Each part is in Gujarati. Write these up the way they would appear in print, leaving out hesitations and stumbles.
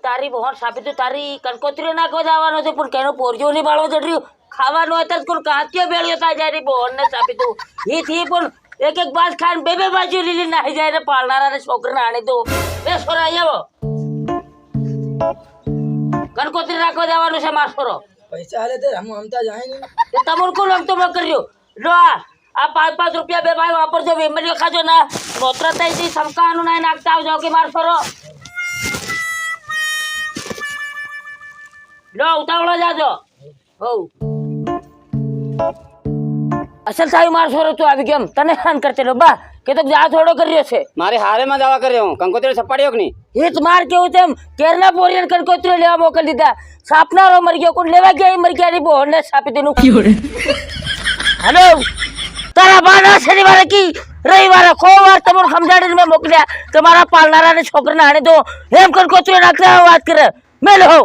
તારી બહોન સાપી તો તારી કંકોત્રી નાખવા જવાનો છે પણ કેનો પોરજો ની બાળો ચડ્યો ખાવાનો હતો કોણ કાંતિયો બેળ્યો તા જાય બહોન ને સાપી તો ઈ થી પણ એક એક બાજ ખાન બે બે બાજુ લીલી નાહી જાય ને પાળનારા ને છોકરાને આણી દો બે છોરા આવો કંકોત્રી નાખવા જવાનું છે માર છોરો પૈસા આલે તે હમ હમતા જાય ને તે તમોર કોણ હમ તો મ કર્યો લો આ 5-5 રૂપિયા બે ભાઈ વાપરજો વેમરીઓ ખાજો ના નોતરા તઈ સમકાનું ના નાખતા આવજો કે માર છોરો લો ઉતાવળો જાજો હો અસલ સાહેબ માર છોરો તું આવી કેમ તને હાન કરતે લો બા કે તો જા થોડો કર્યો છે મારે હારે માં દાવા કર્યો હું કંકોત્રી સપાડ્યો કે નહીં હિત માર કેવું તેમ કેરના પોરિયન કંકોત્રી લેવા મોકલી દીધા સાપનારો મરી ગયો કોણ લેવા ગયા મરી ગયા ની બોહને સાપી દેનું હેલો તારા બાના શનિવારે કી રવિવારે ખોવાર તમને સમજાડીને મેં મોકલ્યા તમારા પાલનારા ને છોકરાને આણે તો એમ કંકોત્રી નાખતા વાત કરે મેલ હો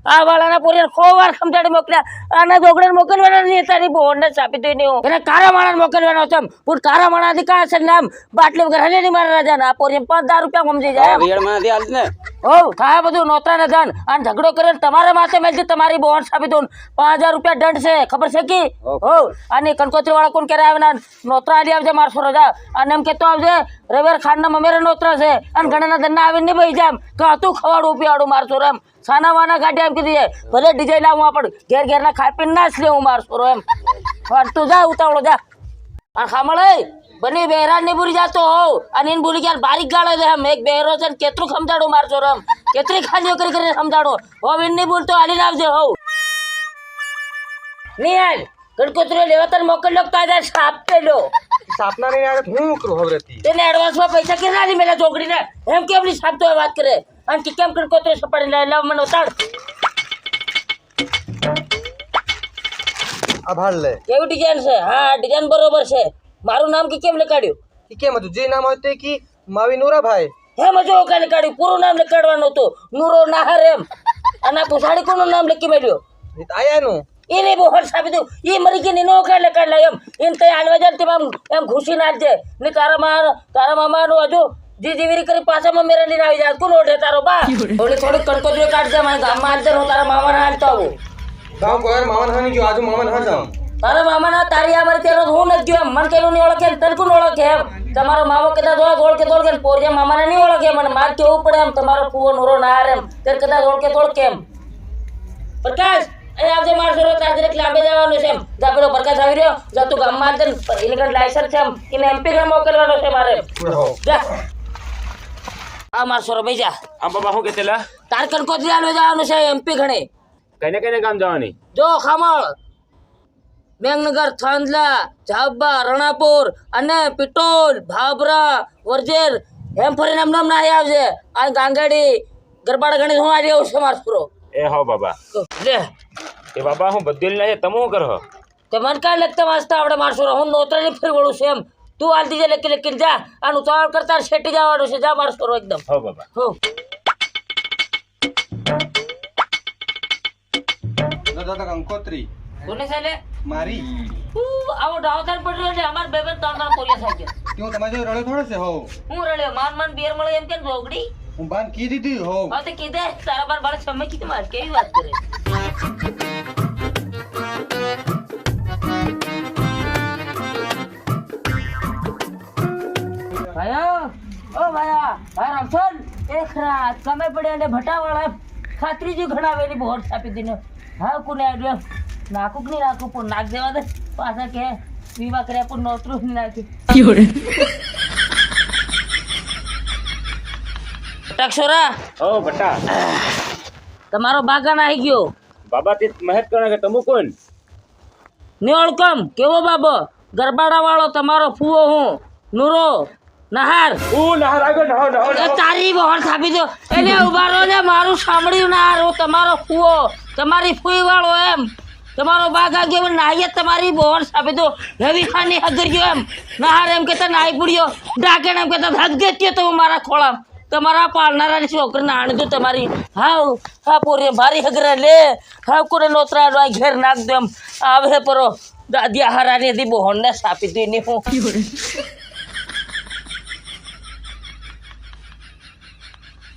આ વાળાના પોરિયન ખોવાર સમજાડી મોકલ્યા આના જોગડે મોકલવાના નહીં તારી બોહને સાપી દે ને એને કારા માણા મોકલવાનો છે પણ કારા માણા થી કા છે નામ બાટલી વગર હલે ની મારા રાજા ના પોરિયન 5,000 રૂપિયા સમજી જાય રિયડ માં નથી હાલ ને હો થાય બધું નોતરા ને ધન અને ઝઘડો કરે તમારા માથે મેલથી તમારી બોહન સાબિત 5,000 રૂપિયા દંડ છે ખબર છે કે હો અને કંકોત્રી વાળા કોણ કરે આવે નોતરા આલી આવજે મારસો રજા અને એમ કેતો આવજે રવિવાર ખાન ના મમેરે નોતરા છે અને ઘણા દંડા આવીને નહીં બહી જામ તો તું ખવાડું પીવાડું મારસો એમ સાના વાના કાઢ્યા એમ કીધું ભલે ડિઝાઇન લાવું પણ ઘેર ઘેર ના ખાઈ પીને ના જ લેવું મારસો એમ તું જા ઉતાવળો જા આ ખામળ બને બેરાન ને ભૂલી જાતો હોવ અને એને ભૂલી ગયા બારીક ગાળે દે એમ એક બેરો છે કેટલું સમજાડો મારજો રમ કેટલી ખાલીઓ કરી કરીને સમજાડો હોવ એને નહીં ભૂલતો હાલી આવજે હોવ નહીં હાલ કંકોત્રી લેવા તને મોકલ્યો તાજા સાપ પેલો સાપના નહીં આવે હું કરું હવરેતી તેને એડવાન્સમાં પૈસા કેટલા નહીં મેલા ચોકડીને એમ કેમ ની સાપ તો વાત કરે અને કે કેમ કંકોત્રી સપાડી લાવ મને ઉતાર આભાર લે કેવી ડિઝાઇન છે હા ડિઝાઇન બરોબર છે મારું નામ કે કેમ લખાડ્યું ઈ કેમ હતું જે નામ હતું કે માવી નૂરાભાઈ એમ જો કાલે કાઢ્યું પૂરું નામ લખાડવાનું હતું નૂરો નાહર એમ અને પૂછાડી કોનું નામ લખી મેળ્યો એ તો આયાનું એને બહુ સાબિત એ મરી ગઈ નો કાઢ લખાડ એમ એને તઈ હાલવા જાય તેમ એમ ઘૂસી નાખજે ને તારા મામાનું હજુ જી જીવીરી કરી પાછામાં મેરે લઈને આવી જાય કોણ ઓઢે તારો બા થોડી કંકોત્રી કાઢજે મારા ગામમાં હાલજે હું તારા મામાને હાલતો આવું ગામ કોઈ મામા હાની ગયો આજુ મામા હા જામ તારા મામાના તારી આ મારી તેરો હું નથી ગયો એમ મને કેલું નહીં ઓળખે તને કોણ ઓળખે એમ તમારો મામો કદાચ ઓળખે પોરિયા મામાને નહીં ઓળખે મને માર કેવું પડે એમ તમારો ફૂવો નોરો નાર એમ તે કદાચ ઓળખે એમ પ્રકાશ અહીંયા આવજે માર છોરો તાજરે લાંબે જવાનું છે એમ જા પેલો પ્રકાશ આવી રહ્યો જા તું ગામમાં આવજે એને કઈ લાયસન્સ છે એમ એને એમપી ગ્રામ મોકલવાનો છે મારે જા આ માર છોરો ભાઈ જા આ બાબા હું કેતેલા તાર કંકોત્રી આલવા જવાનું છે એમપી ઘણે કઈને ગામ જવાની જો ખામળ મેઘનગર થાંદલા ઝાબા રણાપુર અને પિટોલ ભાભરા વરજેર એમ ફરીને એમ નામ ના આવજે આ ગાંગડી ગરબાડા ગણેશ હું આવી આવું છે માર છોરો એ હા બાબા લે એ બાબા હું બદલી નહીં તમે શું કરો તે મને કાંઈ લખતા વાંચતા આવડે માર છોરો હું નોતરાની ફરી વળું છું એમ તું હાલતી જે લખી જા આનું ચાળ કરતા શેટી જવાનું છે જા માર છોરો એકદમ હા બાબા હો દાદા કંકોત્રી કોને ચાલે મારી આવો ડાવતાર પડ્યો એટલે અમાર બે બે ત્રણ પોલીસ આવી ગયા કેવું તમારે જો રડે થોડે છે હો હું રડ્યો માન બેર મળે એમ કે જોગડી હું બાન કી દીધી હો હા તો કીધે તારા બાર બાળ સમય કીધું મારે કેવી વાત કરે ભાયા ઓ ભાયા ભાઈ રામસન એક રાત સમય પડ્યા અને ભટાવાળા ખાતરીજી ઘણાવેલી બોર છાપી દીને હા કોને આવ્યો નાખું નહીં નાખું પણ નાખ દેવા દે પાછા કે વિવાહ કર્યા પણ નોતરું નહીં નાખ્યું ટકસોરા ઓ બટા તમારો બાગાન આવી ગયો બાબા તે મહેત કરે કે તમે કોણ નિવળકમ કેવો બાબો ગરબાડા વાળો તમારો ફૂવો હું નૂરો નહાર નહાર આગળ એ તારી બહોર થાપી દો એને ઉભારો ને મારું સાંભળ્યું નહાર હું તમારો ફૂવો તમારી ફૂઈ વાળો એમ તમારો બાગા ગયો નાહીએ તમારી બહોર થાપી દો હેવી ખાની હગર ગયો એમ નહાર એમ કેતા નાહી પડ્યો ડાકેણ એમ કેતા હગ દેત્યો તો મારા ખોળામ તમારા પાળનારાની છોકરીને આણજો તમારી હાવ હા પોરે ભારી હગરા લે હાવ કોને નોતરા ઘેર નાખ દો એમ આવે પરો દાદી હારાની હતી બહોરને સાપી દઈ ને હું